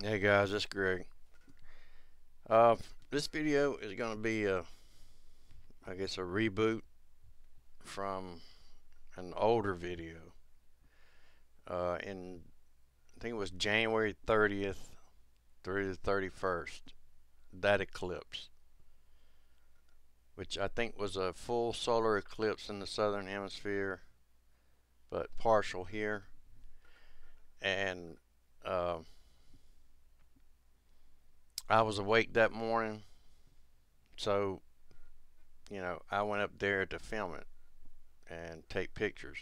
Hey guys, it's Greg. This video is going to be I guess a reboot from an older video. In I think it was January 30th through the 31st. That eclipse, which I think was a full solar eclipse in the southern hemisphere, but partial here. And I was awake that morning, so I went up there to film it and take pictures.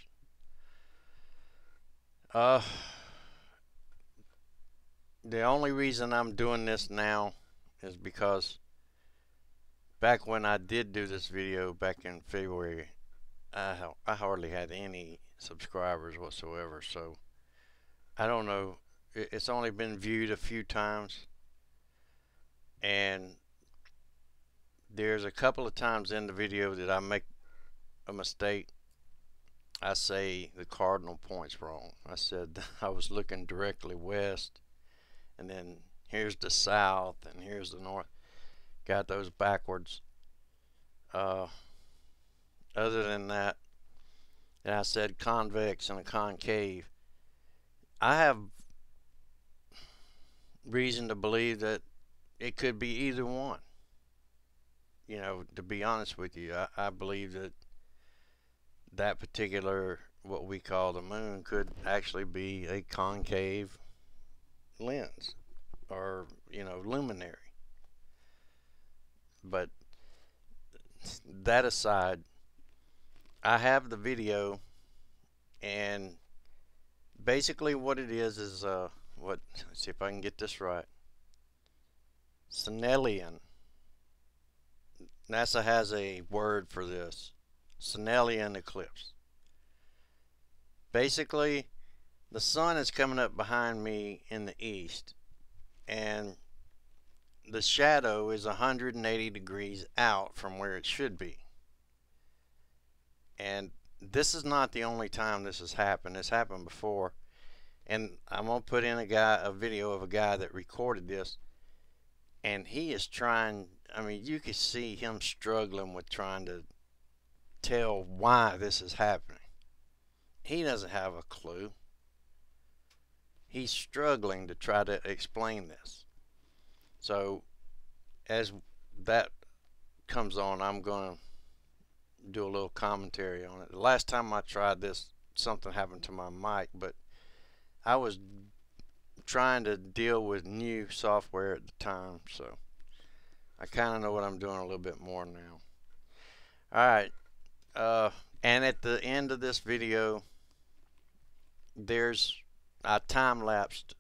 Uh, the only reason I'm doing this now is because back when I did do this video back in February, I hardly had any subscribers whatsoever. So I don't know. It's only been viewed a few times, and there's a couple of times in the video that I make a mistake. I say the cardinal point's wrong. I said I was looking directly west, and then here's the south, and here's the north. Got those backwards. Other than that, and I said convex and a concave. I have reason to believe that it could be either one. To be honest with you, I believe that that particular, what we call the moon, could actually be a concave lens or luminary. But that aside, I have the video, and basically what it is let's see if I can get this right. Snellian. NASA has a word for this. Snellian eclipse. Basically, the sun is coming up behind me in the east, and the shadow is 180 degrees out from where it should be. And this is not the only time this has happened. It's happened before, and I'm gonna put in a video of a guy that recorded this, and he is trying. I mean, you can see him struggling with trying to tell why this is happening. He doesn't have a clue. He's struggling to try to explain this. So as that comes on, I'm going to do a little commentary on it. The last time I tried this, something happened to my mic, but I was trying to deal with new software at the time, so I kind of know what I'm doing a little bit more now. Alright, and at the end of this video, I time-lapsed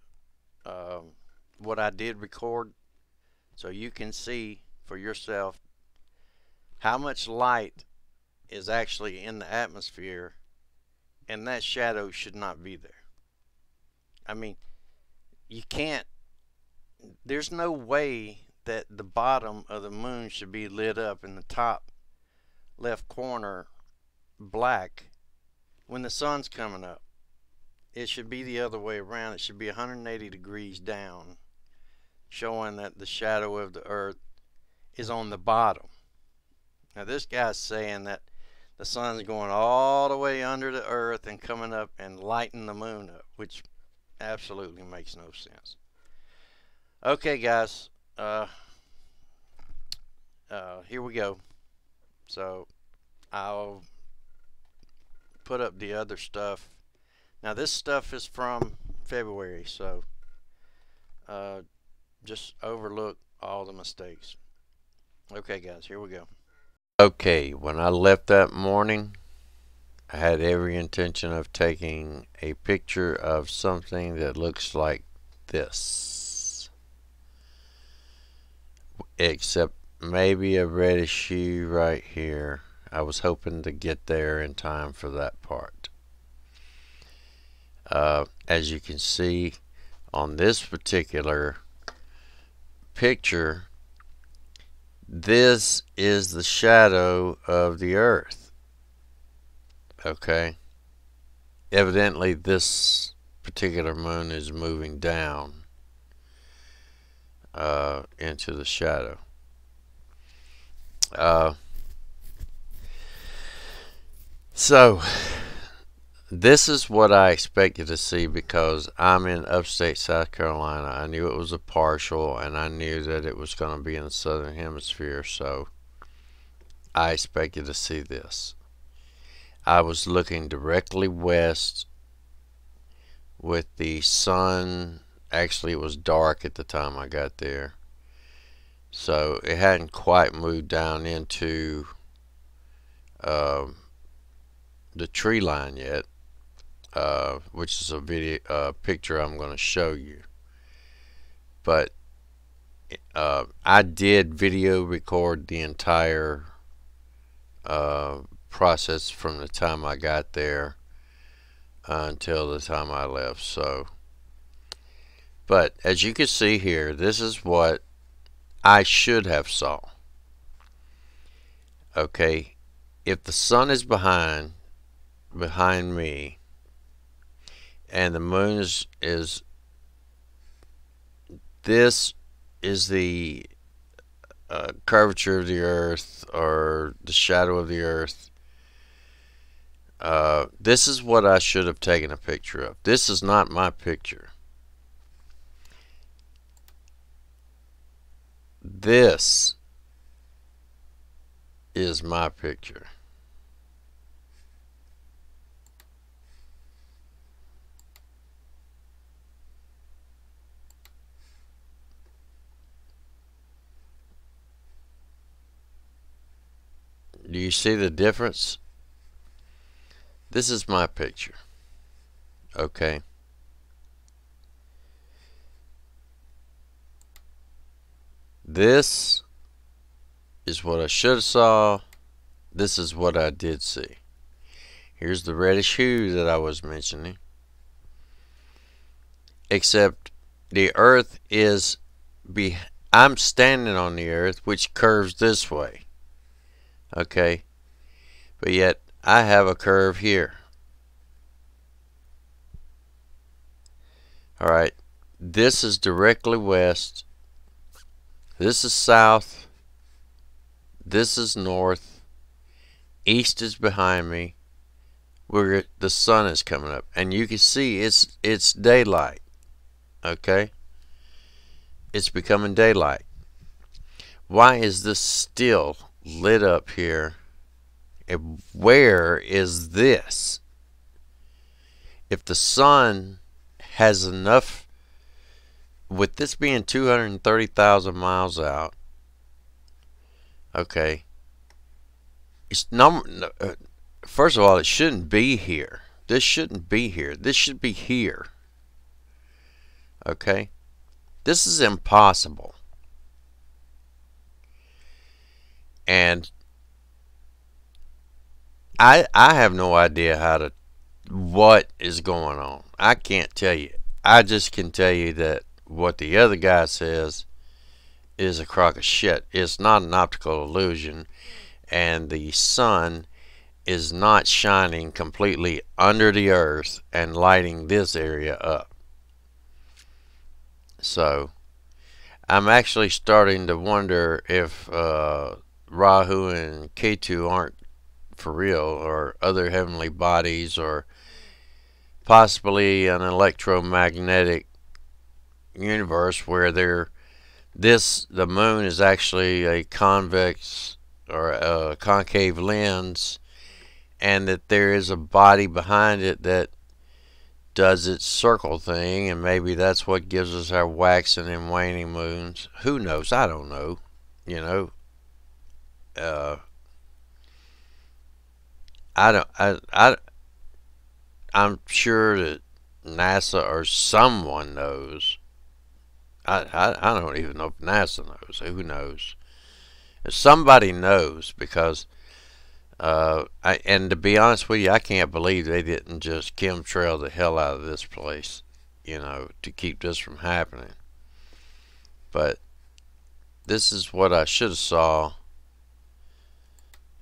what I did record, so you can see for yourself how much light is actually in the atmosphere, and that shadow should not be there. I mean, there's no way that the bottom of the moon should be lit up in the top left corner black when the sun's coming up. It should be the other way around. It should be 180 degrees down, showing that the shadow of the earth is on the bottom. Now this guy's saying that the sun's going all the way under the earth and coming up and lighting the moon up, which absolutely makes no sense. Okay guys, here we go. So I'll put up the other stuff. Now this stuff is from February, so just overlook all the mistakes. Okay guys, here we go. Okay, when I left that morning, I had every intention of taking a picture of something that looks like this, except maybe a reddish hue right here. I was hoping to get there in time for that part. As you can see on this particular picture, this is the shadow of the earth. Okay, evidently this particular moon is moving down, into the shadow. Uh, so this is what I expected to see because I'm in upstate South Carolina. I knew it was a partial, and I knew that it was going to be in the southern hemisphere, so I expected to see this. I was looking directly west with the sun. Actually, it was dark at the time I got there, so it hadn't quite moved down into the tree line yet, which is a picture I'm going to show you. But I did video record the entire process from the time I got there until the time I left. So, but as you can see here, this is what I should have saw. Okay, if the sun is behind me and the moon is this is the curvature of the earth, or the shadow of the earth. This is what I should have taken a picture of. This is not my picture. This is my picture. Do you see the difference? This is my picture. Okay. This is what I should have saw. This is what I did see. Here's the reddish hue that I was mentioning. Except the earth is I'm standing on the earth, which curves this way. Okay. But yet I have a curve here. Alright. This is directly west. This is south. This is north. East is behind me, where the sun is coming up, and you can see it's daylight. Okay, it's becoming daylight. Why is this still lit up here? And where is this? If the sun has enough, with this being 230,000 miles out, okay, it's first of all, it shouldn't be here. This shouldn't be here. This should be here. Okay, this is impossible. And I have no idea what is going on. I can't tell you. I just can tell you that what the other guy says is a crock of shit. It's not an optical illusion, and the sun is not shining completely under the earth and lighting this area up. So I'm actually starting to wonder if Rahu and Ketu aren't for real, or other heavenly bodies, or possibly an electromagnetic universe where the moon is actually a convex or a concave lens, and that there is a body behind it that does its circle thing, and maybe that's what gives us our waxing and waning moons. Who knows? I don't know. You know, I'm sure that NASA or someone knows. I don't even know if NASA knows. Who knows? If somebody knows, because and to be honest with you, I can't believe they didn't just chemtrail the hell out of this place, you know, to keep this from happening. But this is what I should have saw,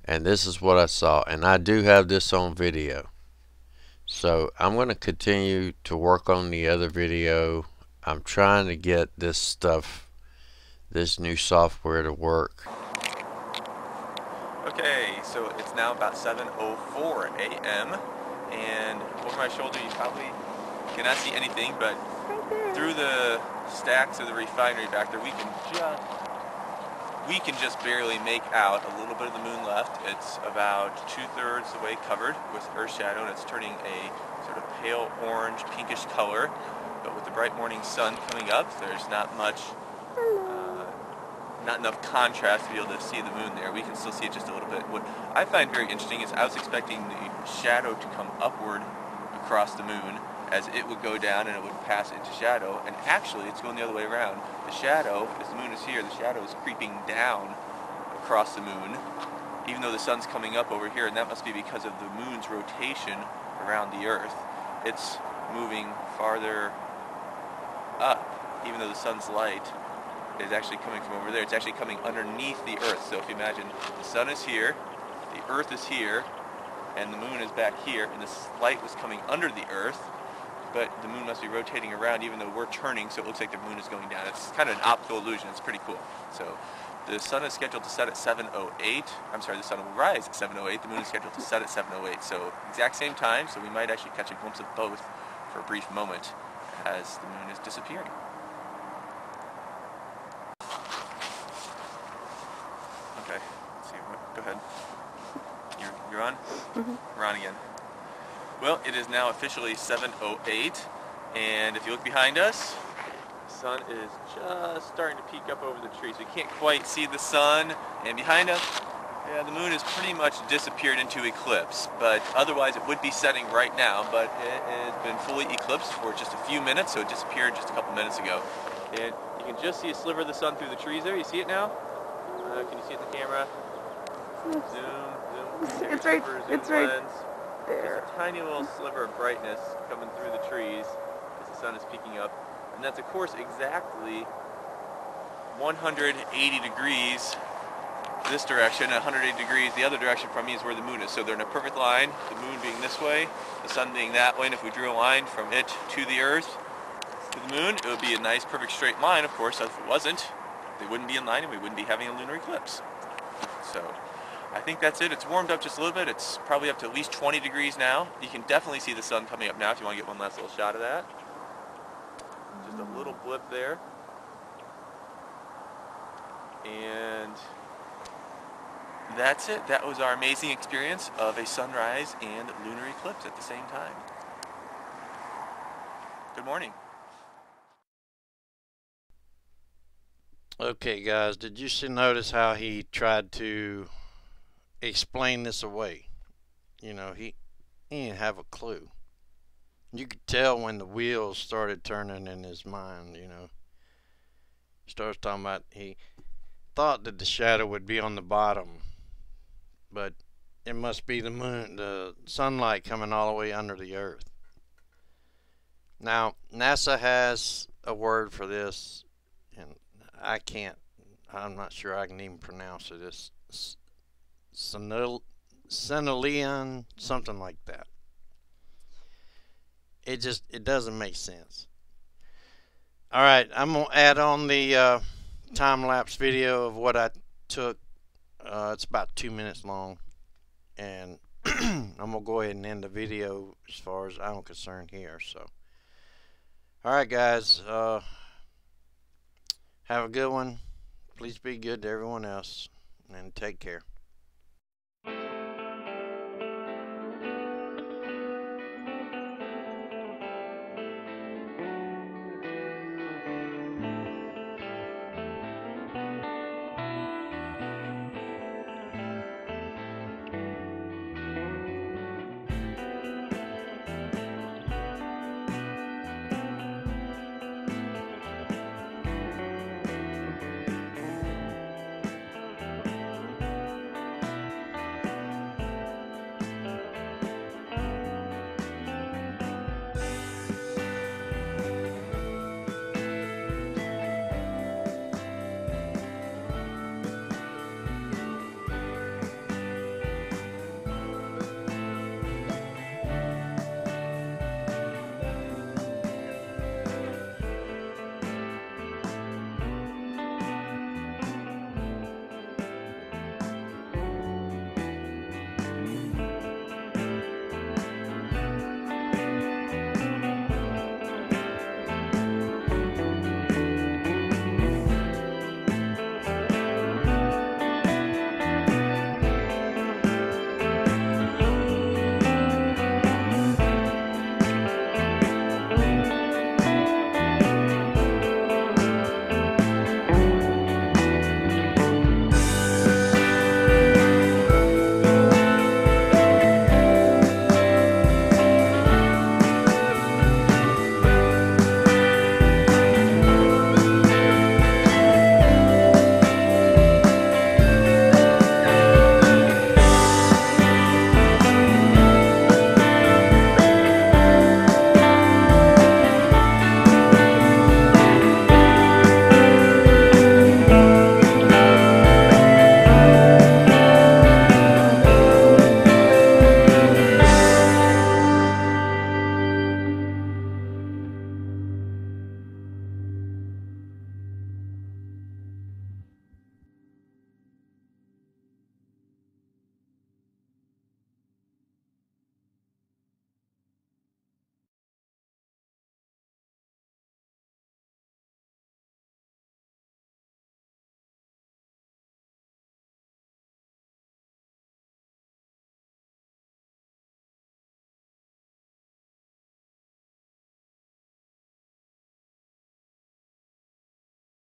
and this is what I saw, and I do have this on video. So I'm going to continue to work on the other video. I'm trying to get this stuff this new software to work. Okay, so it's now about 7:04 a.m. and over my shoulder you probably cannot see anything, but through the stacks of the refinery back there we can just barely make out a little bit of the moon left. It's about 2/3 the way covered with Earth shadow, and it's turning a sort of pale orange pinkish color, but with the bright morning sun coming up there's not enough contrast to be able to see the moon there. We can still see it just a little bit. What I find very interesting is I was expecting the shadow to come upward across the moon as it would go down and it would pass into shadow, and actually it's going the other way around. The shadow, as the moon is here, the shadow is creeping down across the moon, even though the sun's coming up over here, and that must be because of the moon's rotation around the Earth. It's moving farther up, even though the sun's light is actually coming from over there. It's actually coming underneath the Earth. So if you imagine, the sun is here, the Earth is here, and the moon is back here, and this light was coming under the Earth, but the moon must be rotating around even though we're turning, so it looks like the moon is going down. It's kind of an optical illusion. It's pretty cool. So the sun is scheduled to set at 7:08. I'm sorry, the sun will rise at 7:08. The moon is scheduled to set at 7:08. So exact same time, so we might actually catch a glimpse of both for a brief moment as the moon is disappearing. Okay, let's see, go ahead. You're on? Mm-hmm. We're on again. Well, it is now officially 7:08, and if you look behind us, the sun is just starting to peek up over the trees. We can't quite see the sun, and behind us, yeah, the moon has pretty much disappeared into eclipse, but otherwise it would be setting right now, but it has been fully eclipsed for just a few minutes, so it disappeared just a couple minutes ago. And you can just see a sliver of the sun through the trees there. You see it now? Can you see it in the camera? Zoom, zoom. It's right. It's right there. Just a tiny little sliver of brightness coming through the trees as the sun is peeking up, and that's of course exactly 180 degrees this direction, and 180 degrees the other direction from me is where the moon is. So they're in a perfect line. The moon being this way, the sun being that way, and if we drew a line from it to the Earth to the moon, it would be a nice perfect straight line. Of course, if it wasn't, they wouldn't be in line and we wouldn't be having a lunar eclipse. So I think that's it. It's warmed up just a little bit. It's probably up to at least 20 degrees now. You can definitely see the sun coming up now if you want to get one last little shot of that. Just a little blip there. And that's it. That was our amazing experience of a sunrise and lunar eclipse at the same time. Good morning. Okay guys, did you notice how he tried to explain this away? You know, he didn't have a clue. You could tell when the wheels started turning in his mind, you know. He starts talking about, he thought that the shadow would be on the bottom, but it must be the moon, the sunlight coming all the way under the Earth. Now, NASA has a word for this, and I'm not sure I can even pronounce it. It's Senalian, something like that. It doesn't make sense. Alright, I'm going to add on the time-lapse video of what I took. It's about 2 minutes long, and I'm going to go ahead and end the video as far as I'm concerned here. So, alright guys, have a good one. Please be good to everyone else, and take care.